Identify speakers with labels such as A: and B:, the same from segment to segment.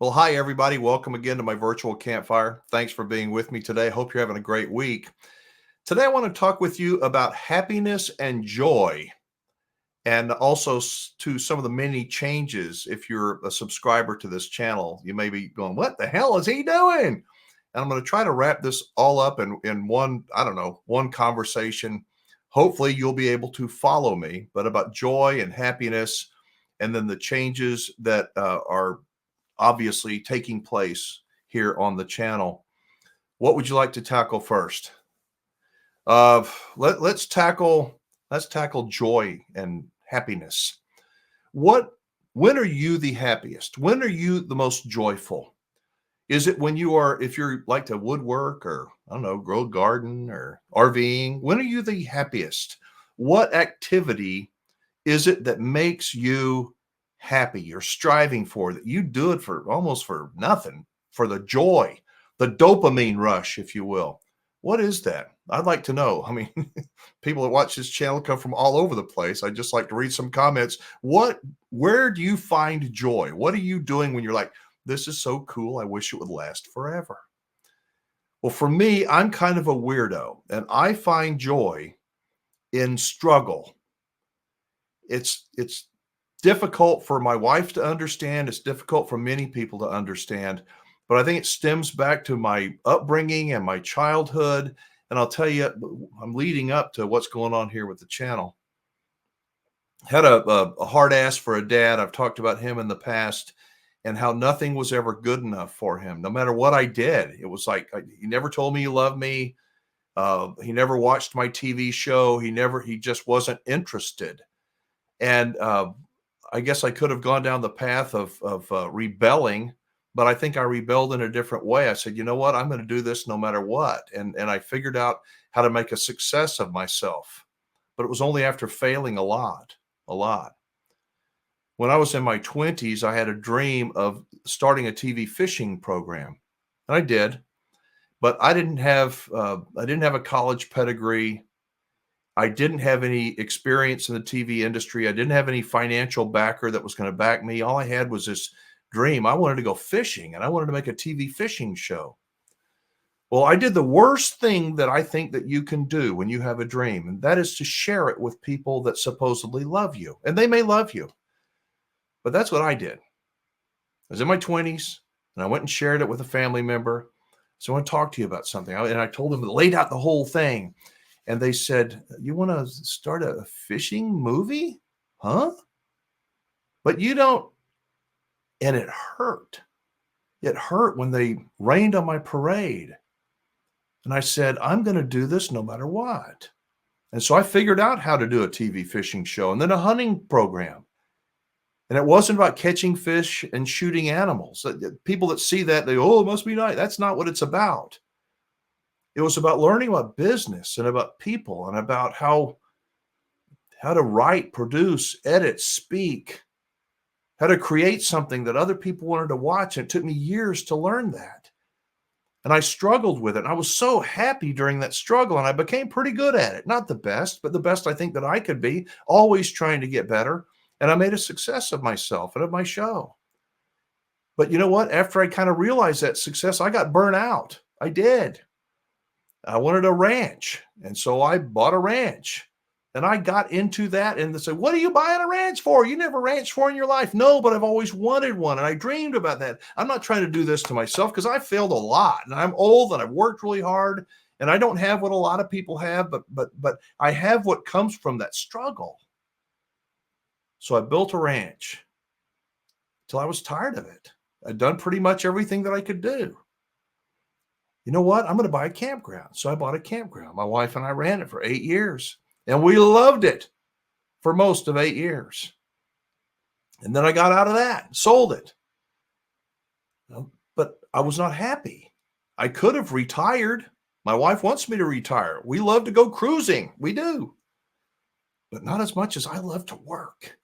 A: Well, hi, everybody. Welcome again to my virtual campfire. Thanks for being with me today. Hope you're having a great week. Today, I want to talk with you about happiness and joy, and also to some of the many changes. If you're a subscriber to this channel, you may be going, "What the hell is he doing?" And I'm going to try to wrap this all up in one, I don't know, one conversation. Hopefully, you'll be able to follow me, but about joy and happiness, and then the changes that are obviously taking place here on the channel. What would you like to tackle first? Uh, let's tackle joy and happiness. What When are you the happiest? When are you the most joyful? Is it when you are, if you're like to woodwork, or I don't know, grow a garden or RVing? When are you the happiest? What activity is it that makes you happy? You're striving for that. You do it for almost for nothing, for the joy, the dopamine rush, if you will. What is that? I'd like to know. I mean, people that watch this channel come from all over the place. I'd just like to read some comments. Where do you find joy? What are you doing when you're like, this is so cool, I wish it would last forever? Well, for me, I'm kind of a weirdo, and I find joy in struggle. It's difficult for my wife to understand. It's difficult for many people to understand, but I think it stems back to my upbringing and my childhood. And I'll tell you, I'm leading up to what's going on here with the channel. Had a hard ass for a dad. I've talked about him in the past and how nothing was ever good enough for him. No matter what I did, it was like he never told me he loved me. He never watched my TV show. He just wasn't interested. And I guess I could have gone down the path of rebelling, but I think I rebelled in a different way. I said, you know what? I'm going to do this no matter what. And I figured out how to make a success of myself. But it was only after failing a lot. When I was in my 20s, I had a dream of starting a TV fishing program. And I did, but I didn't have a college pedigree. I didn't have any experience in the TV industry. I didn't have any financial backer that was going to back me. All I had was this dream. I wanted to go fishing, and I wanted to make a TV fishing show. Well, I did the worst thing that I think that you can do when you have a dream, and that is to share it with people that supposedly love you. And they may love you, but that's what I did. I was in my 20s, and I went and shared it with a family member. So I want to talk to you about something. And I told them, laid out the whole thing. And they said, you want to start a fishing movie? Huh? But you don't. And it hurt. It hurt when they rained on my parade. And I said, I'm going to do this no matter what. And so I figured out how to do a TV fishing show and then a hunting program. And it wasn't about catching fish and shooting animals. People that see that, they go, oh, it must be nice. That's not what it's about. It was about learning about business and about people and about how to write, produce, edit, speak, how to create something that other people wanted to watch. And it took me years to learn that. And I struggled with it. And I was so happy during that struggle. And I became pretty good at it. Not the best, but the best I think that I could be, always trying to get better. And I made a success of myself and of my show. But you know what? After I kind of realized that success, I got burnt out. I did. I wanted a ranch. And so I bought a ranch. And I got into that, and they said, what are you buying a ranch for? You never ranched for in your life. No, but I've always wanted one, and I dreamed about that. I'm not trying to do this to myself because I failed a lot, and I'm old, and I've worked really hard, and I don't have what a lot of people have, but I have what comes from that struggle. So I built a ranch till I was tired of it. I'd done pretty much everything that I could do. You know what? I'm going to buy a campground. So I bought a campground. My wife and I ran it for 8 years. And we loved it for most of 8 years. And then I got out of that, sold it. But I was not happy. I could have retired. My wife wants me to retire. We love to go cruising. We do. But not as much as I love to work.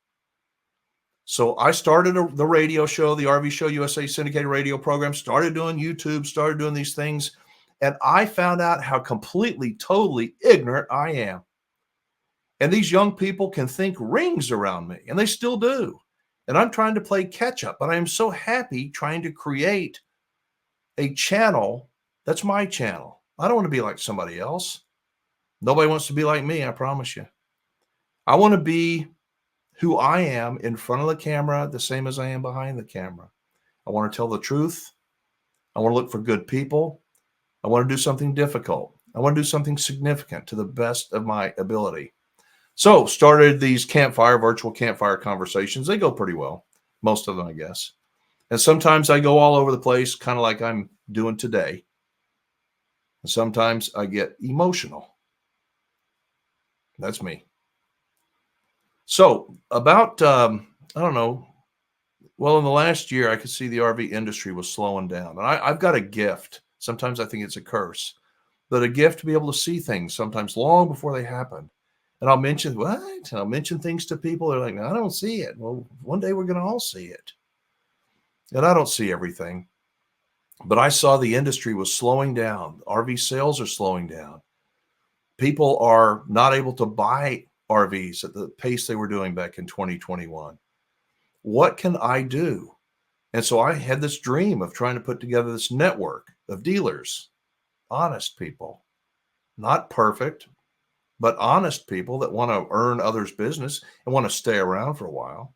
A: So I started the radio show, the RV Show USA syndicated radio program, started doing YouTube, started doing these things. And I found out how completely, totally ignorant I am. And these young people can think rings around me, and they still do. And I'm trying to play catch up, but I am so happy trying to create a channel that's my channel. I don't want to be like somebody else. Nobody wants to be like me, I promise you. I want to be who I am in front of the camera, the same as I am behind the camera. I want to tell the truth. I want to look for good people. I want to do something difficult. I want to do something significant to the best of my ability. So started these virtual campfire conversations. They go pretty well, most of them, I guess. And sometimes I go all over the place, kind of like I'm doing today. And sometimes I get emotional. That's me. So about, I don't know, well, in the last year, I could see the RV industry was slowing down. And I've got a gift. Sometimes I think it's a curse, but a gift to be able to see things sometimes long before they happen. And I'll mention what? And I'll mention things to people. They're like, no, I don't see it. Well, one day we're going to all see it. And I don't see everything, but I saw the industry was slowing down. RV sales are slowing down. People are not able to buy RVs at the pace they were doing back in 2021. What can I do? And so I had this dream of trying to put together this network of dealers, honest people, not perfect, but honest people that want to earn others' business and want to stay around for a while.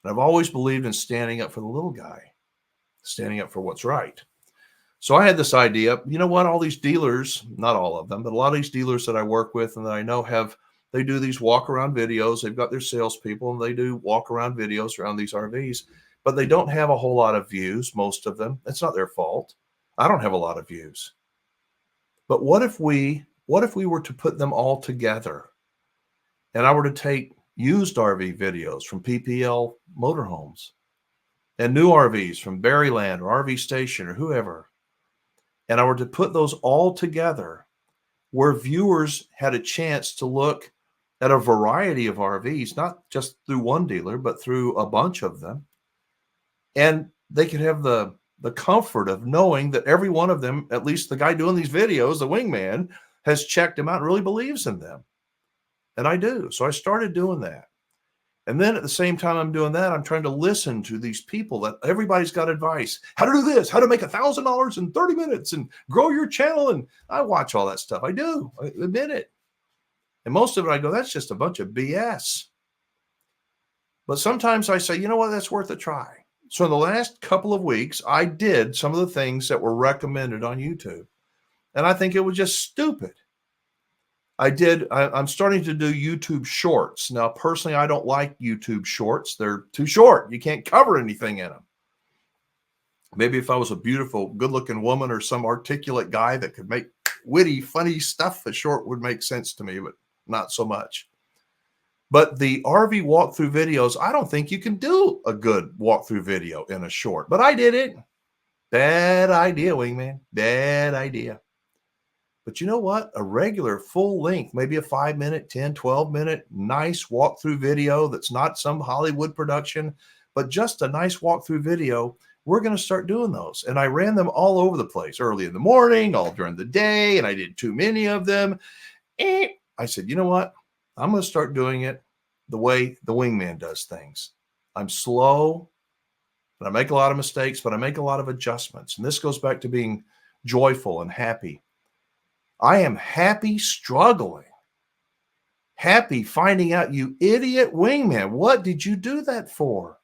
A: And I've always believed in standing up for the little guy, standing up for what's right. So I had this idea, you know what, all these dealers, not all of them, but a lot of these dealers that I work with and that I know they do these walk around videos. They've got their salespeople and they do walk around videos around these RVs, but they don't have a whole lot of views, most of them. It's not their fault. I don't have a lot of views. But what if we were to put them all together and I were to take used RV videos from PPL motorhomes and new RVs from Berryland or RV Station or whoever, and I were to put those all together where viewers had a chance to look at a variety of RVs, not just through one dealer, but through a bunch of them. And they could have the comfort of knowing that every one of them, at least the guy doing these videos, the Wingman, has checked them out and really believes in them. And I do. So I started doing that. And then at the same time I'm doing that, I'm trying to listen to these people that everybody's got advice. How to do this, how to make $1,000 in 30 minutes and grow your channel. And I watch all that stuff. I do. I admit it. And most of it, I go, that's just a bunch of BS. But sometimes I say, you know what, that's worth a try. So in the last couple of weeks, I did some of the things that were recommended on YouTube. And I think it was just stupid. I'm starting to do YouTube shorts. Now, personally, I don't like YouTube shorts. They're too short. You can't cover anything in them. Maybe if I was a beautiful, good-looking woman or some articulate guy that could make witty, funny stuff, the short would make sense to me, but not so much. But the RV walkthrough videos, I don't think you can do a good walkthrough video in a short, but I did it. Bad idea, Wingman. Bad idea. But you know what? A regular full length, maybe a 5-minute, 10, 12-minute, nice walkthrough video that's not some Hollywood production, but just a nice walkthrough video. We're going to start doing those. And I ran them all over the place, early in the morning, all during the day, and I did too many of them. And I said, you know what? I'm going to start doing it the way the Wingman does things. I'm slow, and I make a lot of mistakes, but I make a lot of adjustments. And this goes back to being joyful and happy. I am happy struggling, happy finding out, you idiot Wingman, what did you do that for?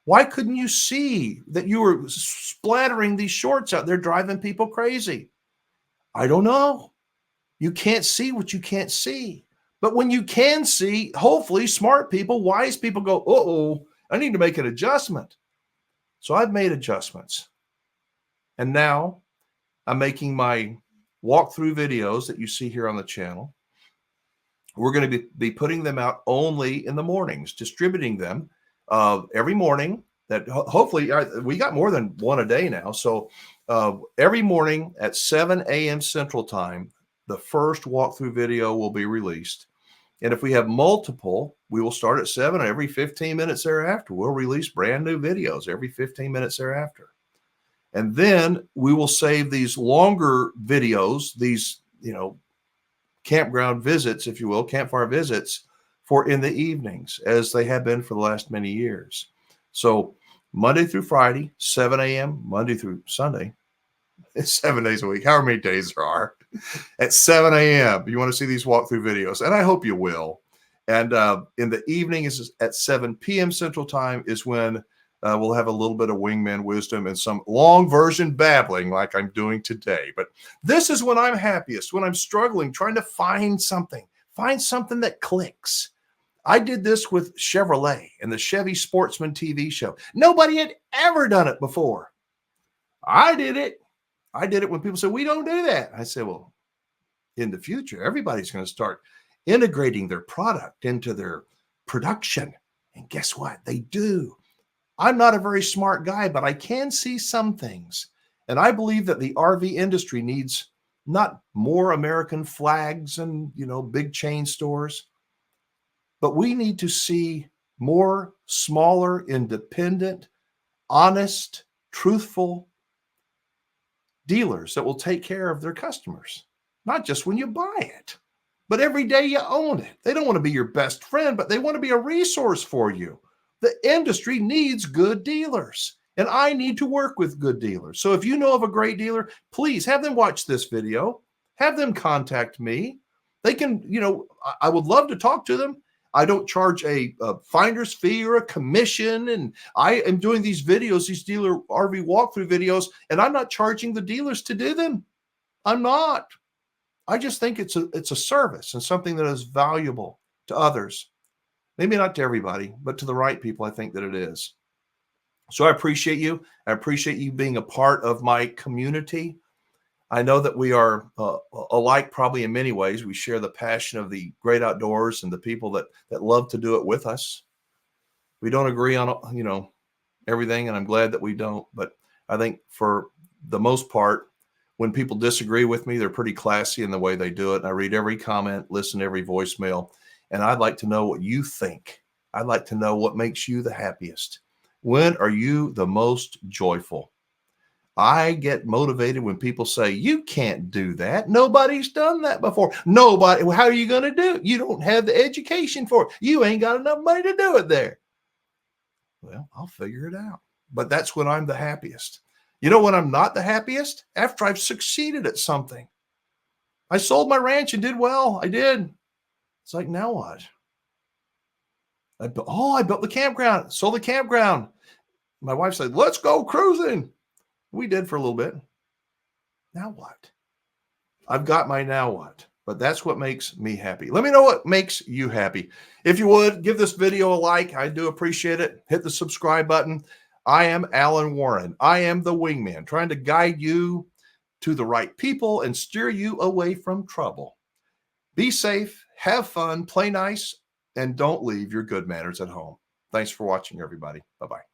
A: Why couldn't you see that you were splattering these shorts out there driving people crazy? I don't know. You can't see what you can't see. But when you can see, hopefully smart people, wise people go, uh-oh, I need to make an adjustment. So I've made adjustments. And now I'm making my walkthrough videos that you see here on the channel. We're going to be putting them out only in the mornings, distributing them every morning. That hopefully we got more than one a day now. So every morning at 7 a.m. Central Time, the first walkthrough video will be released. And if we have multiple, we will start at 7. Every 15 minutes thereafter, we'll release brand new videos every 15 minutes thereafter. And then we will save these longer videos, these, campground visits, if you will, campfire visits, for in the evenings, as they have been for the last many years. So Monday through Friday, 7 a.m., Monday through Sunday, it's 7 days a week, however many days there are, at 7 a.m. You want to see these walkthrough videos, and I hope you will. And in the evening is at 7 p.m. Central Time is when we'll have a little bit of Wingman wisdom and some long version babbling like I'm doing today. But this is when I'm happiest, when I'm struggling, trying to find something that clicks. I did this with Chevrolet and the Chevy Sportsman TV show. Nobody had ever done it before. I did it. I did it when people said, we don't do that. I said, well, in the future, everybody's going to start integrating their product into their production. And guess what? They do. I'm not a very smart guy, but I can see some things. And I believe that the RV industry needs not more American flags and, big chain stores, but we need to see more smaller, independent, honest, truthful dealers that will take care of their customers, not just when you buy it, but every day you own it. They don't want to be your best friend, but they want to be a resource for you. The industry needs good dealers, and I need to work with good dealers. So if you know of a great dealer, please have them watch this video, have them contact me. They can, I would love to talk to them. I don't charge a finder's fee or a commission. And I am doing these videos, these dealer RV walkthrough videos, and I'm not charging the dealers to do them. I'm not. I just think it's a service and something that is valuable to others. Maybe not to everybody, but to the right people, I think that it is. So I appreciate you. I appreciate you being a part of my community. I know that we are alike probably in many ways. We share the passion of the great outdoors and the people that love to do it with us. We don't agree on, everything, and I'm glad that we don't. But I think for the most part, when people disagree with me, they're pretty classy in the way they do it. And I read every comment, listen to every voicemail, and I'd like to know what you think. I'd like to know what makes you the happiest. When are you the most joyful? I get motivated when people say, you can't do that. Nobody's done that before. Nobody. How are you going to do it? You don't have the education for it. You ain't got enough money to do it there. Well, I'll figure it out. But that's when I'm the happiest. You know when I'm not the happiest? After I've succeeded at something. I sold my ranch and did well. I did. It's like, now what? I built the campground. Sold the campground. My wife said, let's go cruising. We did for a little bit. Now what? I've got my now what, but that's what makes me happy. Let me know what makes you happy. If you would, give this video a like. I do appreciate it. Hit the subscribe button. I am Alan Warren. I am the Wingman, trying to guide you to the right people and steer you away from trouble. Be safe, have fun, play nice, and don't leave your good manners at home. Thanks for watching, everybody. Bye-bye.